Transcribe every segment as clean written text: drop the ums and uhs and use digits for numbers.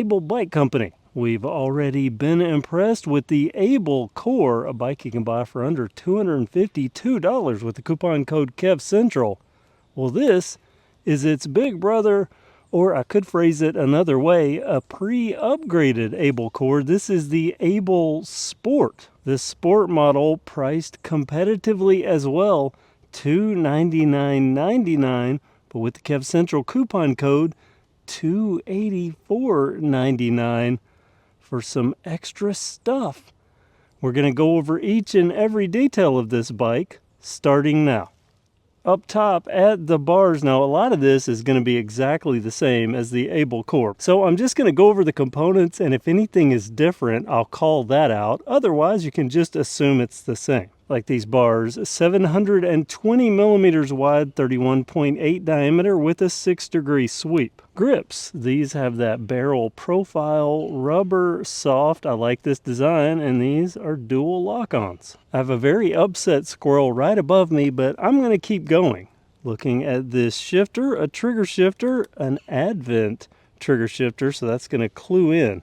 Able Bike Company. We've already been impressed with the Able Core, a bike you can buy for under $252 with the coupon code KevCentral. Well, this is its big brother, or I could phrase it another way, a pre-upgraded Able Core. This is the Able Sport. This sport model priced competitively as well, $299.99, but with the KevCentral coupon code, $284.99 for some extra stuff. We're going to go over each and every detail of this bike starting now. Up top at the bars, now a lot of this is going to be exactly the same as the Able Core. So I'm just going to go over the components, and if anything is different, I'll call that out. Otherwise, you can just assume it's the same. Like these bars, 720 millimeters wide, 31.8 diameter with a 6-degree sweep. Grips, these have that barrel profile, rubber, soft. I like this design, and these are dual lock-ons. I have a very upset squirrel right above me, but I'm going to keep going. Looking at this shifter, a trigger shifter, an Advent trigger shifter, so that's going to clue in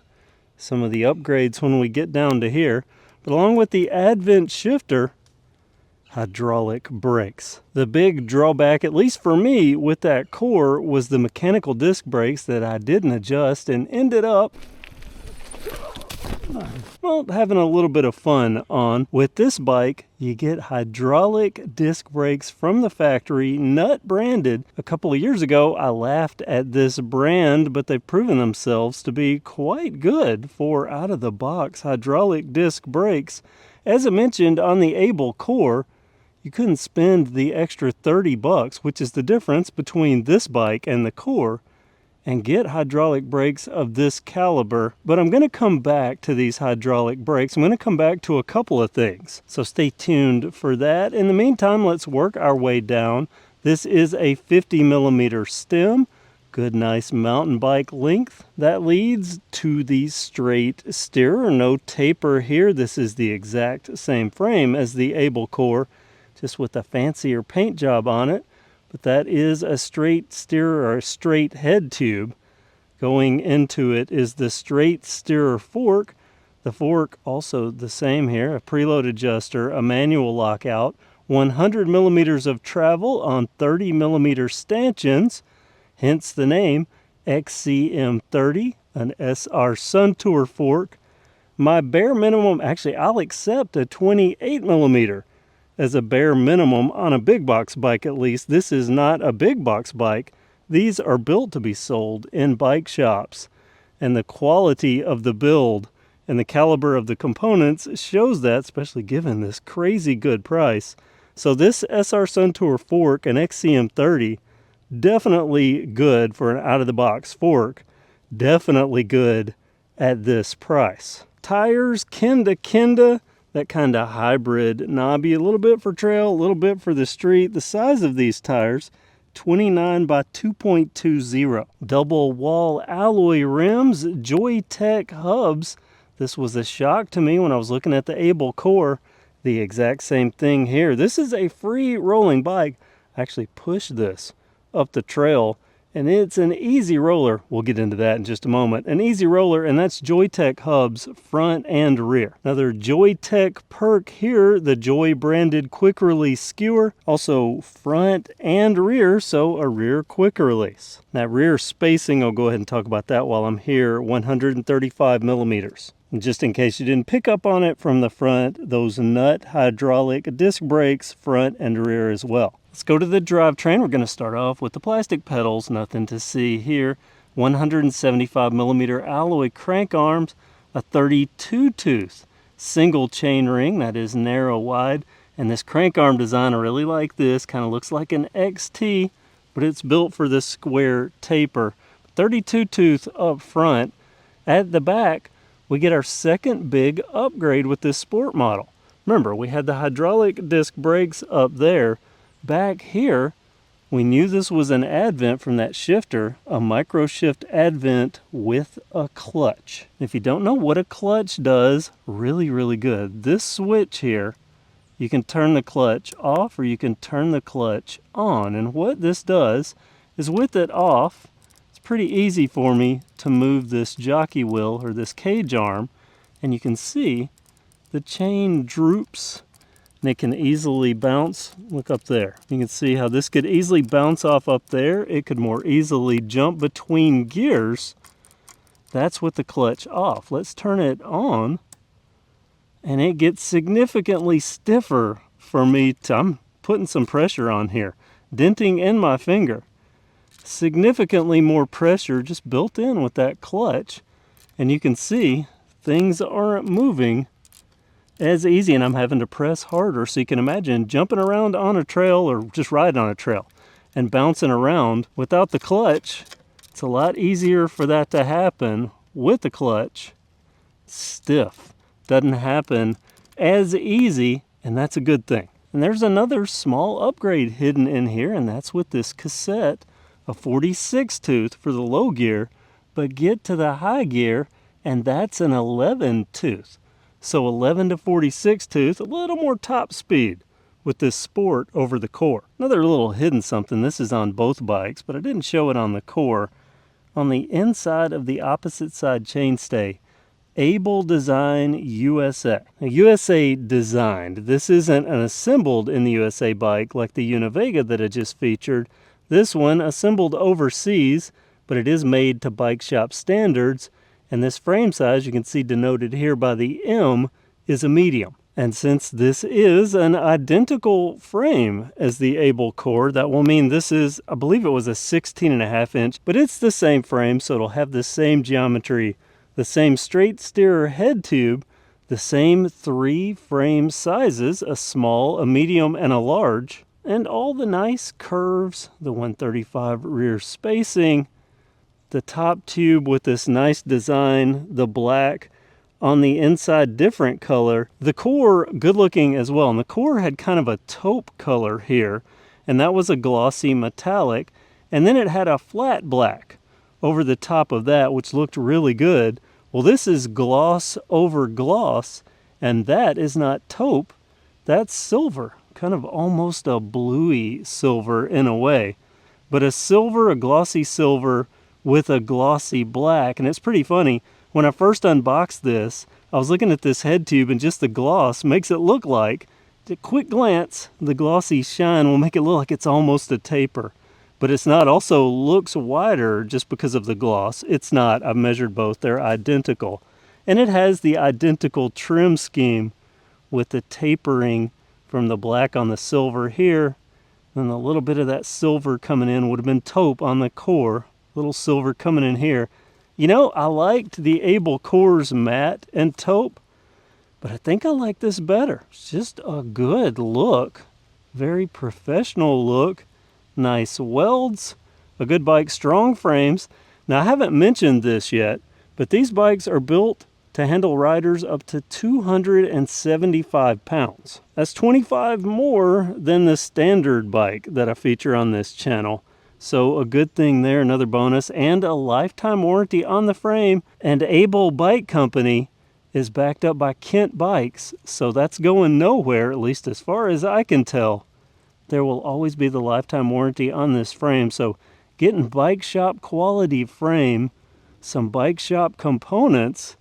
some of the upgrades when we get down to here. But along with the Advent shifter, hydraulic brakes. The big drawback, at least for me, with that core was the mechanical disc brakes that I didn't adjust and ended up, well, having a little bit of fun on. With this bike, you get hydraulic disc brakes from the factory, nut branded. A couple of years ago, I laughed at this brand, but they've proven themselves to be quite good for out-of-the-box hydraulic disc brakes. As I mentioned on the Able Core, you couldn't spend the extra $30, which is the difference between this bike and the Core, and get hydraulic brakes of this caliber. But I'm going to come back to these hydraulic brakes. I'm going to come back to a couple of things, so stay tuned for that. In the meantime, let's work our way down. This is a 50 millimeter stem. Good, nice mountain bike length. That leads to the straight steerer. No taper here. This is the exact same frame as the Able Core, just with a fancier paint job on it. But that is a straight steerer, or a straight head tube. Going into it is the straight steerer fork. The fork also the same here, a preload adjuster, a manual lockout, 100 millimeters of travel on 30 millimeter stanchions, hence the name XCM30, an SR Sun Tour fork. My bare minimum, actually I'll accept a 28 millimeter as a bare minimum on a big box bike at least. This is not a big box bike. These are built to be sold in bike shops, and the quality of the build and the caliber of the components shows that, especially given this crazy good price. So this SR Sun Tour fork, an XCM30, definitely good for an out-of-the-box fork. Definitely good at this price. Tires, Kenda, that kind of hybrid knobby, a little bit for trail, a little bit for the street. The size of these tires, 29 by 2.20. Double wall alloy rims, Joytech hubs. This was a shock to me when I was looking at the Able Core. The exact same thing here. This is a free rolling bike. I actually pushed this up the trail, and it's an easy roller. We'll get into that in just a moment. An easy roller, and that's Joytech hubs, front and rear. Another Joytech perk here, the Joy branded quick release skewer. Also front and rear, so a rear quick release. That rear spacing, I'll go ahead and talk about that while I'm here, 135 millimeters. And just in case you didn't pick up on it from the front, those nut hydraulic disc brakes, front and rear as well. Let's go to the drivetrain. We're going to start off with the plastic pedals, nothing to see here. 175 millimeter alloy crank arms, a 32 tooth single chain ring, that is narrow wide. And this crank arm design, I really like this, kind of looks like an XT, but it's built for this square taper. 32 tooth up front. At the back, we get our second big upgrade with this sport model. Remember, we had the hydraulic disc brakes up there. Back here, we knew this was an Advent from that shifter, a micro shift Advent with a clutch. If you don't know what a clutch does, really good. This switch here, you can turn the clutch off or you can turn the clutch on. And what this does is with it off, it's pretty easy for me to move this jockey wheel or this cage arm, and you can see the chain droops and it can easily bounce. Look up there. You can see how this could easily bounce off up there. It could more easily jump between gears. That's with the clutch off. Let's turn it on, and it gets significantly stiffer for me to, I'm putting some pressure on here, denting in my finger. Significantly more pressure just built in with that clutch, and you can see things aren't moving as easy, and I'm having to press harder. So you can imagine jumping around on a trail or just riding on a trail and bouncing around without the clutch. It's a lot easier for that to happen with the clutch. Stiff. Doesn't happen as easy, and that's a good thing. And there's another small upgrade hidden in here, and that's with this cassette, a 46 tooth for the low gear, but get to the high gear and that's an 11 tooth. So 11 to 46 tooth, a little more top speed with this Sport over the Core. Another little hidden something, this is on both bikes, but I didn't show it on the Core. On the inside of the opposite side chainstay, Able Design USA. Now, USA designed. This isn't an assembled in the USA bike like the Univega that I just featured. This one assembled overseas, but it is made to bike shop standards. And this frame size, you can see denoted here by the M, is a medium. And since this is an identical frame as the Able Core, that will mean this is, I believe it was a 16.5 inch, but it's the same frame, so it'll have the same geometry, the same straight steerer head tube, the same 3 frame sizes, a small, a medium, and a large, and all the nice curves, the 135 rear spacing, the top tube with this nice design, the black, on the inside different color. The Core, good looking as well, and the Core had kind of a taupe color here, and that was a glossy metallic, and then it had a flat black over the top of that, which looked really good. Well, this is gloss over gloss, and that is not taupe, that's silver, kind of almost a bluey silver in a way, but a silver, a glossy silver with a glossy black. And it's pretty funny, when I first unboxed this, I was looking at this head tube, and just the gloss makes it look like, at a quick glance, the glossy shine will make it look like it's almost a taper. But it's not. Also looks wider just because of the gloss. It's not. I've measured both. They're identical. And it has the identical trim scheme with the tapering from the black on the silver here. And a little bit of that silver coming in would have been taupe on the Core. Little silver coming in here. You know, I liked the Able Core's matte and taupe, but I think I like this better. It's just a good look. Very professional look. Nice welds. A good bike, strong frames. Now, I haven't mentioned this yet, but these bikes are built to handle riders up to 275 pounds. That's 25 more than the standard bike that I feature on this channel. So a good thing there, another bonus, and a lifetime warranty on the frame. And Able Bike Company is backed up by Kent Bikes, so that's going nowhere, at least as far as I can tell. There will always be the lifetime warranty on this frame, so getting bike shop quality frame, some bike shop components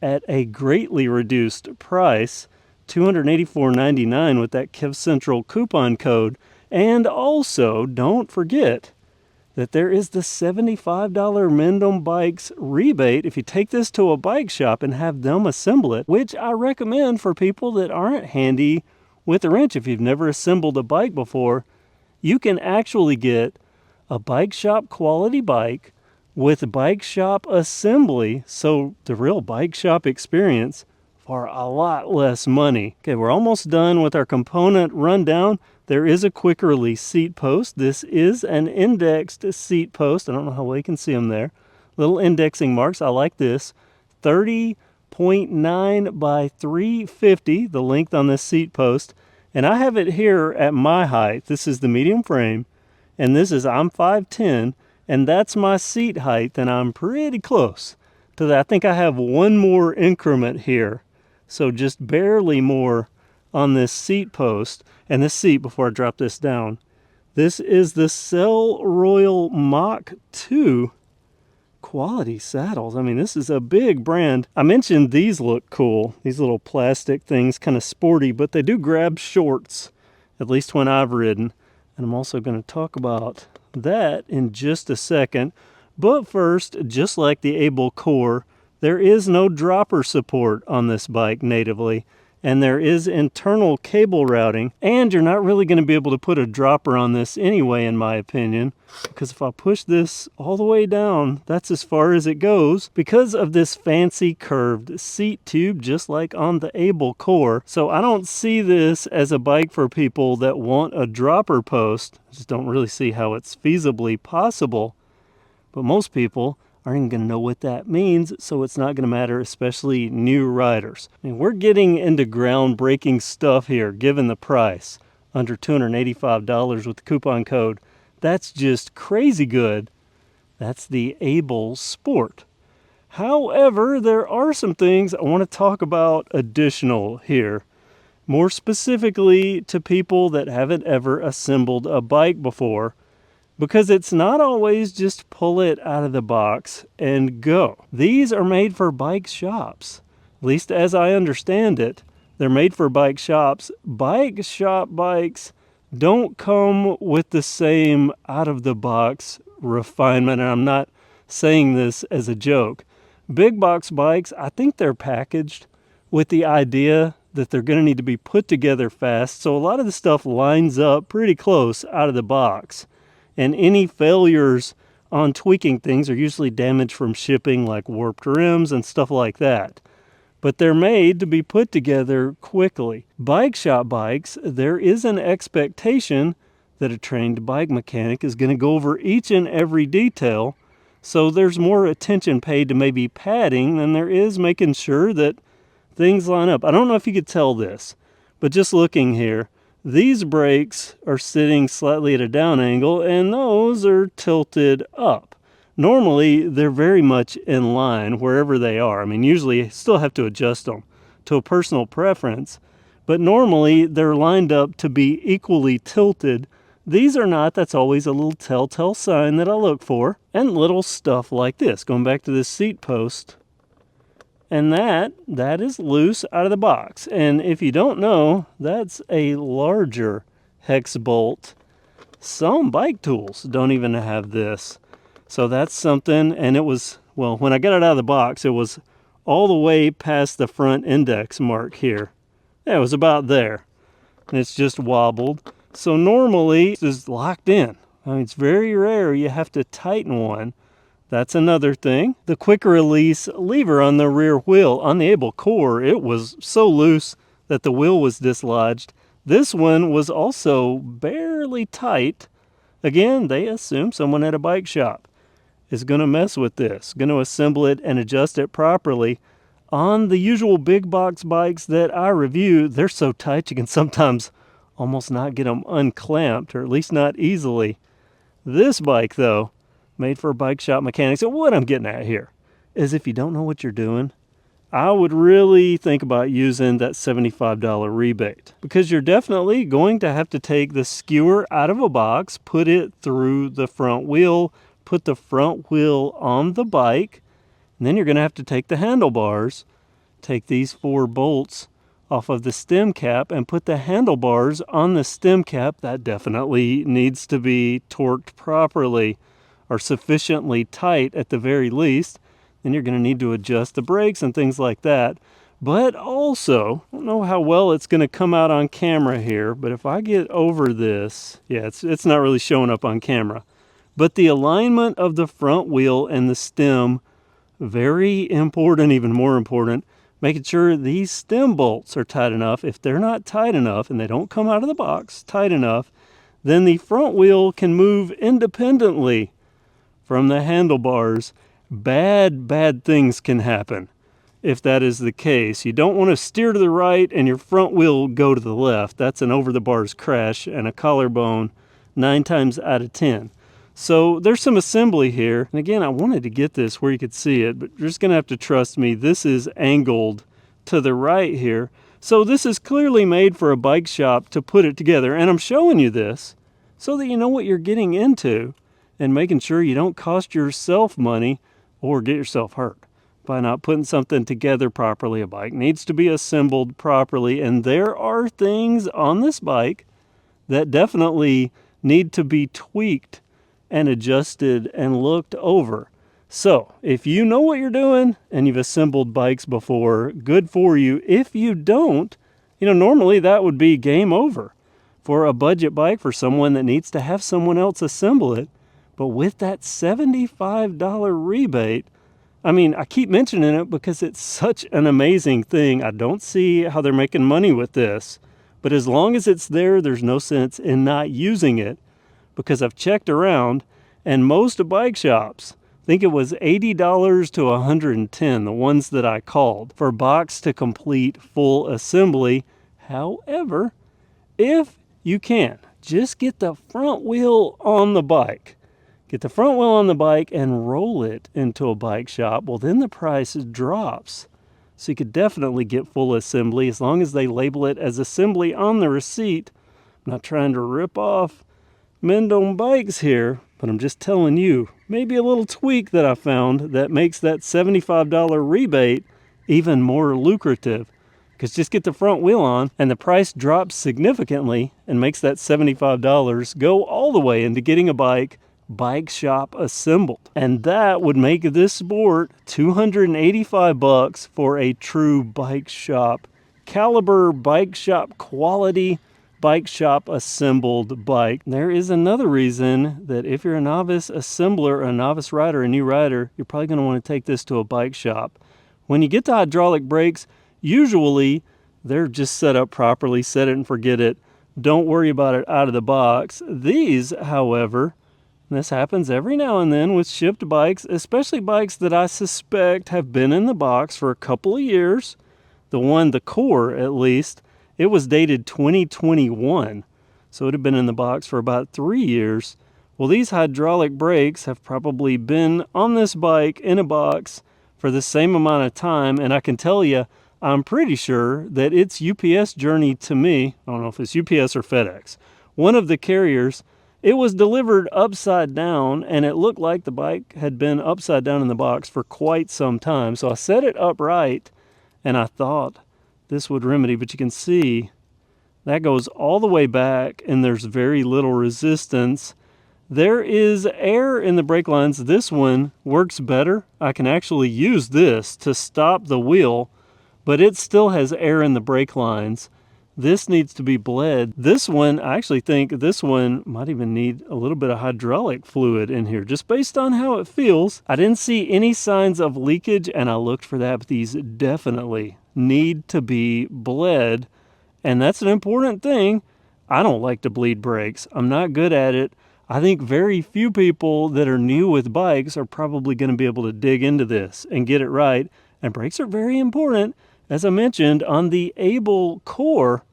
at a greatly reduced price, $284.99 with that KevCentral coupon code. And also, don't forget that there is the $75 Mendham Bikes rebate if you take this to a bike shop and have them assemble it, which I recommend for people that aren't handy with a wrench. If you've never assembled a bike before, you can actually get a bike shop quality bike with bike shop assembly, so the real bike shop experience, for a lot less money. Okay, we're almost done with our component rundown. There is a quick release seat post. This is an indexed seat post. I don't know how well you can see them there. Little indexing marks. I like this. 30.9 by 350, the length on this seat post. And I have it here at my height. This is the medium frame. And this is, I'm 5'10", and that's my seat height, and I'm pretty close to that. I think I have one more increment here. So just barely more on this seat post. And this seat, before I drop this down, this is the Cell Royal Mach 2 quality saddles. I mean, this is a big brand. I mentioned these look cool. These little plastic things, kind of sporty, but they do grab shorts, at least when I've ridden. And I'm also going to talk about that in just a second. But first, just like the Able Core, there is no dropper support on this bike natively, and there is internal cable routing, and you're not really going to be able to put a dropper on this anyway, in my opinion, because if I push this all the way down, that's as far as it goes because of this fancy curved seat tube, just like on the Able Core. So I don't see this as a bike for people that want a dropper post. I just don't really see how it's feasibly possible. But most people aren't even going to know what that means, so it's not going to matter, especially new riders. I mean, we're getting into groundbreaking stuff here, given the price. Under $285 with the coupon code. That's just crazy good. That's the Able Sport. However, there are some things I want to talk about additional here. More specifically to people that haven't ever assembled a bike before. Because it's not always just pull it out of the box and go. These are made for bike shops. At least as I understand it, they're made for bike shops. Bike shop bikes don't come with the same out-of-the-box refinement. And I'm not saying this as a joke. Big box bikes, I think they're packaged with the idea that they're going to need to be put together fast. So a lot of the stuff lines up pretty close out of the box. And any failures on tweaking things are usually damage from shipping, like warped rims and stuff like that. But they're made to be put together quickly. Bike shop bikes, there is an expectation that a trained bike mechanic is going to go over each and every detail. So there's more attention paid to maybe padding than there is making sure that things line up. I don't know if you could tell this, but just looking here, these brakes are sitting slightly at a down angle, and those are tilted up. Normally, they're very much in line wherever they are. I mean, usually you still have to adjust them to a personal preference, but normally they're lined up to be equally tilted. These are not. That's always a little telltale sign that I look for. And little stuff like this, going back to this seat post. And that is loose out of the box. And if you don't know, that's a larger hex bolt. Some bike tools don't even have this. So that's something, and it was, well, when I got it out of the box, it was all the way past the front index mark here. Yeah, it was about there. And it's just wobbled. So normally it's just locked in. I mean, it's very rare you have to tighten one. That's another thing. The quick release lever on the rear wheel. On the Able Core, it was so loose that the wheel was dislodged. This one was also barely tight. Again, they assume someone at a bike shop is going to mess with this, going to assemble it and adjust it properly. On the usual big box bikes that I review, they're so tight you can sometimes almost not get them unclamped, or at least not easily. This bike, though, made for bike shop mechanics. And what I'm getting at here is if you don't know what you're doing, I would really think about using that $75 rebate, because you're definitely going to have to take the skewer out of a box, put it through the front wheel, put the front wheel on the bike, and then you're going to have to take the handlebars, take these 4 bolts off of the stem cap and put the handlebars on the stem cap. That definitely needs to be torqued properly, or sufficiently tight at the very least. Then you're going to need to adjust the brakes and things like that. But also, I don't know how well it's going to come out on camera here, but if I get over this, yeah, it's not really showing up on camera. But the alignment of the front wheel and the stem, very important, even more important. Making sure these stem bolts are tight enough. If they're not tight enough and they don't come out of the box tight enough, then the front wheel can move independently from the handlebars. Bad things can happen if that is the case. You don't want to steer to the right and your front wheel go to the left. That's an over-the-bars crash and a collarbone 9 times out of 10. So there's some assembly here. And again, I wanted to get this where you could see it, but you're just going to have to trust me. This is angled to the right here. So this is clearly made for a bike shop to put it together. And I'm showing you this so that you know what you're getting into and making sure you don't cost yourself money or get yourself hurt by not putting something together properly. A bike needs to be assembled properly, and there are things on this bike that definitely need to be tweaked and adjusted and looked over. So if you know what you're doing and you've assembled bikes before, good for you. If you don't, normally that would be game over for a budget bike, for someone that needs to have someone else assemble it. But with that $75 rebate, I keep mentioning it because it's such an amazing thing. I don't see how they're making money with this. But as long as it's there, there's no sense in not using it, because I've checked around, and most bike shops, I think it was $80 to $110, the ones that I called, for box to complete full assembly. However, if you can, just get the front wheel on the bike. Get the front wheel on the bike and roll it into a bike shop. Well, then the price drops. So you could definitely get full assembly as long as they label it as assembly on the receipt. I'm not trying to rip off Mendham Bikes here, but I'm just telling you, maybe a little tweak that I found that makes that $75 rebate even more lucrative. Because just get the front wheel on and the price drops significantly and makes that $75 go all the way into getting a bike shop assembled. And that would make this sport $285 for a true bike shop caliber, bike shop quality, bike shop assembled bike. There is another reason that if you're a novice assembler, a novice rider, a new rider, you're probably going to want to take this to a bike shop. When you get the hydraulic brakes, usually they're just set up properly, set it and forget it. Don't worry about it out of the box. These, however, this happens every now and then with shipped bikes, especially bikes that I suspect have been in the box for a couple of years. The core at least, it was dated 2021, so it had been in the box for about 3 years. Well, these hydraulic brakes have probably been on this bike in a box for the same amount of time, and I can tell you, I'm pretty sure that its UPS journey to me, I don't know if it's UPS or FedEx, one of the carriers, it was delivered upside down, and it looked like the bike had been upside down in the box for quite some time. So I set it upright, and I thought this would remedy, but you can see that goes all the way back, and there's very little resistance. There is air in the brake lines. This one works better. I can actually use this to stop the wheel, but it still has air in the brake lines. This needs to be bled. This one, I actually think this one might even need a little bit of hydraulic fluid in here, just based on how it feels. I didn't see any signs of leakage, and I looked for that, but these definitely need to be bled, and that's an important thing. I don't like to bleed brakes. I'm not good at it. I think very few people that are new with bikes are probably going to be able to dig into this and get it right, and brakes are very important. As I mentioned, on the Able core,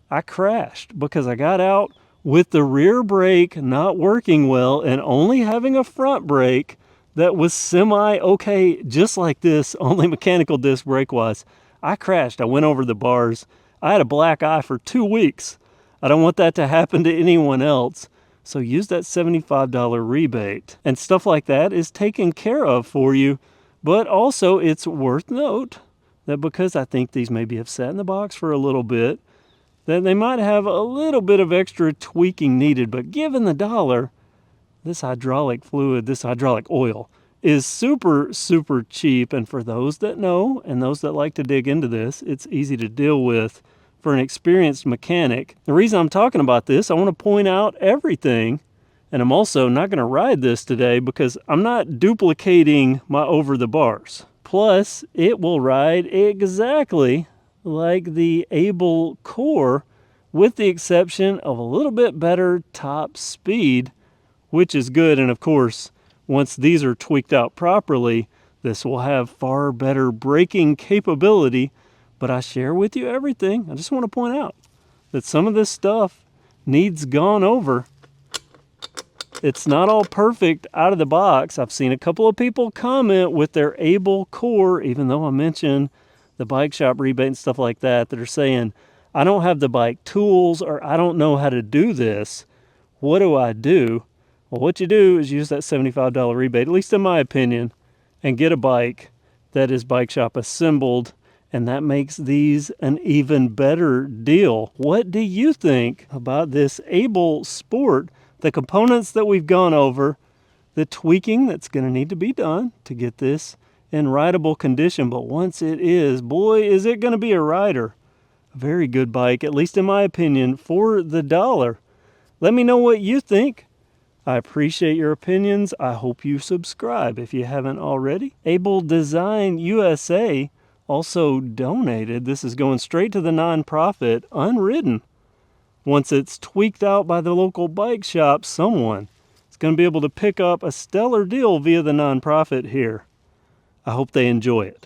I crashed because I got out with the rear brake not working well and only having a front brake that was semi-okay, just like this, only mechanical disc brake-wise. I crashed. I went over the bars. I had a black eye for 2 weeks. I don't want that to happen to anyone else. So use that $75 rebate. And stuff like that is taken care of for you. But also, it's worth note that because I think these maybe have sat in the box for a little bit, that they might have a little bit of extra tweaking needed. But given the dollar, this hydraulic fluid, this hydraulic oil, is super, super cheap. And for those that know and those that like to dig into this, it's easy to deal with for an experienced mechanic. The reason I'm talking about this, I want to point out everything. And I'm also not going to ride this today because I'm not duplicating my over the bars. Plus, it will ride exactly like the Able core, with the exception of a little bit better top speed, which is good. And of course, once these are tweaked out properly, this will have far better braking capability. But I share with you everything. I just want to point out that some of this stuff needs gone over. It's not all perfect out of the box. I've seen a couple of people comment with their Able core, even though I mentioned the bike shop rebate and stuff like that, that are saying, I don't have the bike tools, or I don't know how to do this. What do I do? Well, what you do is use that $75 rebate, at least in my opinion, and get a bike that is bike shop assembled, and that makes these an even better deal. What do you think about this Able Sport? The components that we've gone over, the tweaking that's going to need to be done to get this in rideable condition, but once it is, boy, is it going to be a rider. A very good bike, at least in my opinion, for the dollar. Let me know what you think. I appreciate your opinions. I hope you subscribe if you haven't already. Able Design USA also donated. This is going straight to the nonprofit, unridden. Once it's tweaked out by the local bike shop, someone is going to be able to pick up a stellar deal via the nonprofit here. I hope they enjoy it.